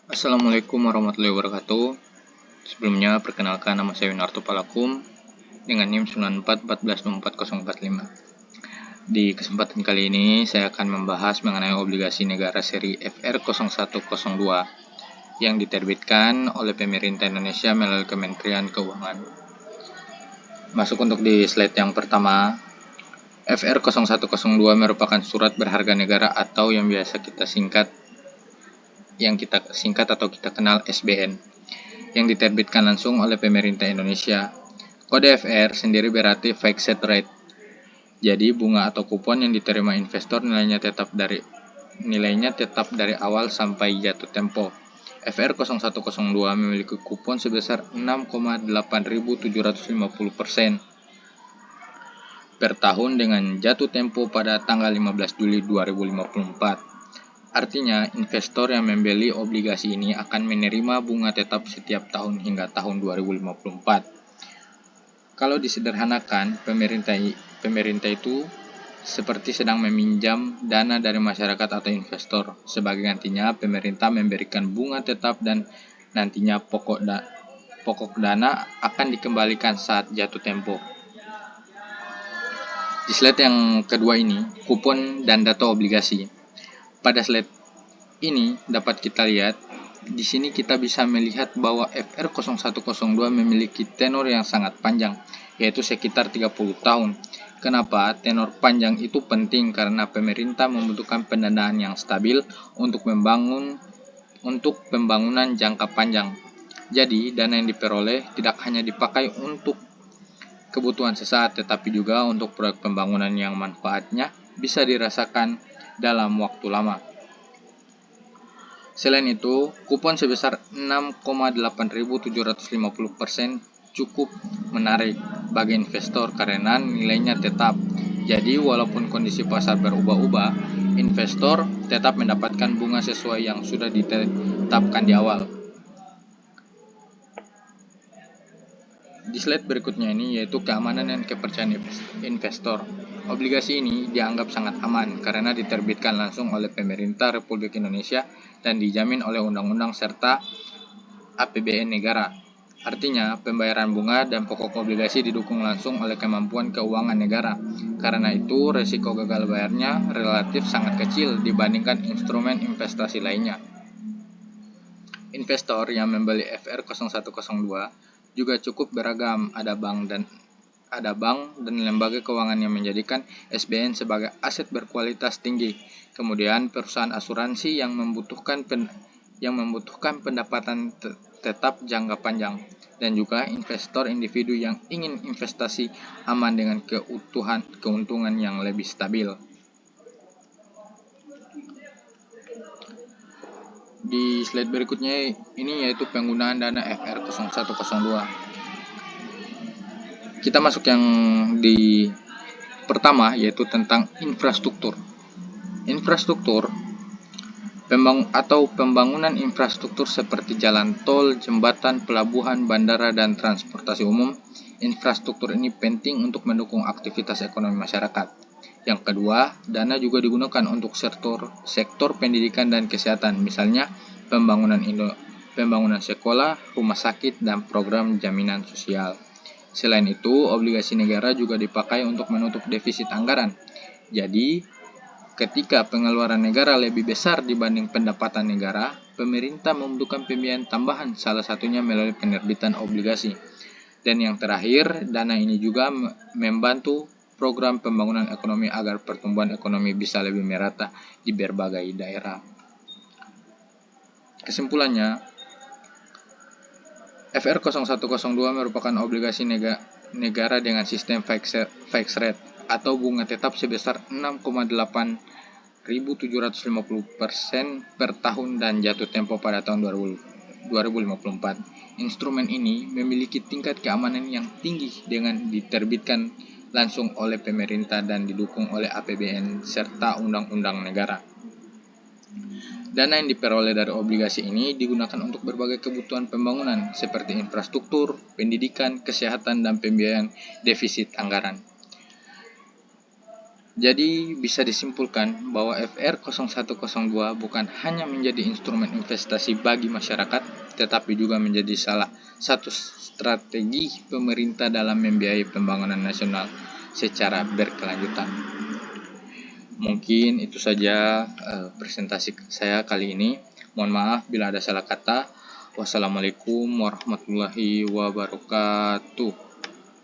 Assalamualaikum warahmatullahi wabarakatuh. Sebelumnya, perkenalkan nama saya Winarto Palakum dengan NIM 94142445. Di kesempatan kali ini, saya akan membahas mengenai obligasi negara seri FR0102 yang diterbitkan oleh pemerintah Indonesia melalui Kementerian Keuangan. Masuk untuk di slide yang pertama. FR0102 merupakan surat berharga negara atau yang biasa kita singkat atau kita kenal SBN, yang diterbitkan langsung oleh pemerintah Indonesia. Kode FR sendiri berarti fixed rate. Jadi bunga atau kupon yang diterima investor nilainya tetap dari awal sampai jatuh tempo. FR0102 memiliki kupon sebesar 6,8750% per tahun dengan jatuh tempo pada tanggal 15 Juli 2054. Artinya, investor yang membeli obligasi ini akan menerima bunga tetap setiap tahun hingga tahun 2054. Kalau disederhanakan, pemerintah itu seperti sedang meminjam dana dari masyarakat atau investor. Sebagai gantinya, pemerintah memberikan bunga tetap dan nantinya pokok dana akan dikembalikan saat jatuh tempo. Di slide yang kedua ini, kupon dan data obligasi. Pada slide ini dapat kita lihat, di sini kita bisa melihat bahwa FR0102 memiliki tenor yang sangat panjang, yaitu sekitar 30 tahun. Kenapa tenor panjang itu penting? Karena pemerintah membutuhkan pendanaan yang stabil untuk pembangunan jangka panjang. Jadi, dana yang diperoleh tidak hanya dipakai untuk kebutuhan sesaat, tetapi juga untuk proyek pembangunan yang manfaatnya bisa dirasakan dalam waktu lama. Selain itu, kupon sebesar 6,8750% cukup menarik bagi investor karena nilainya tetap. Jadi, walaupun kondisi pasar berubah-ubah, investor tetap mendapatkan bunga sesuai yang sudah ditetapkan di awal. Di slide berikutnya ini yaitu keamanan dan kepercayaan investor. Obligasi ini dianggap sangat aman karena diterbitkan langsung oleh pemerintah Republik Indonesia dan dijamin oleh undang-undang serta APBN negara. Artinya, pembayaran bunga dan pokok obligasi didukung langsung oleh kemampuan keuangan negara. Karena itu, risiko gagal bayarnya relatif sangat kecil dibandingkan instrumen investasi lainnya. Investor yang membeli FR0102 juga cukup beragam, ada bank dan lembaga keuangan yang menjadikan SBN sebagai aset berkualitas tinggi. Kemudian perusahaan asuransi yang membutuhkan pendapatan tetap jangka panjang, dan juga investor individu yang ingin investasi aman dengan keuntungan yang lebih stabil. Di slide berikutnya ini yaitu penggunaan dana FR0102. Kita masuk yang di pertama yaitu tentang infrastruktur. Pembangunan infrastruktur seperti jalan tol, jembatan, pelabuhan, bandara, dan transportasi umum. Infrastruktur ini penting untuk mendukung aktivitas ekonomi masyarakat. Yang kedua, dana juga digunakan untuk sektor pendidikan dan kesehatan, misalnya pembangunan sekolah, rumah sakit, dan program jaminan sosial. Selain itu, obligasi negara juga dipakai untuk menutup defisit anggaran. Jadi, ketika pengeluaran negara lebih besar dibanding pendapatan negara, pemerintah membutuhkan pembiayaan tambahan, salah satunya melalui penerbitan obligasi. Dan yang terakhir, dana ini juga membantu program pembangunan ekonomi agar pertumbuhan ekonomi bisa lebih merata di berbagai daerah. Kesimpulannya, FR0102 merupakan obligasi negara dengan sistem fixed rate atau bunga tetap sebesar 6,8750% per tahun dan jatuh tempo pada tahun 2054. Instrumen ini memiliki tingkat keamanan yang tinggi dengan diterbitkan langsung oleh pemerintah dan didukung oleh APBN serta undang-undang negara. Dana yang diperoleh dari obligasi ini digunakan untuk berbagai kebutuhan pembangunan seperti infrastruktur, pendidikan, kesehatan, dan pembiayaan defisit anggaran. Jadi bisa disimpulkan bahwa FR0102 bukan hanya menjadi instrumen investasi bagi masyarakat, tetapi juga menjadi salah satu strategi pemerintah dalam membiayai pembangunan nasional secara berkelanjutan. Mungkin itu saja presentasi saya kali ini. Mohon maaf bila ada salah kata. Wassalamualaikum warahmatullahi wabarakatuh.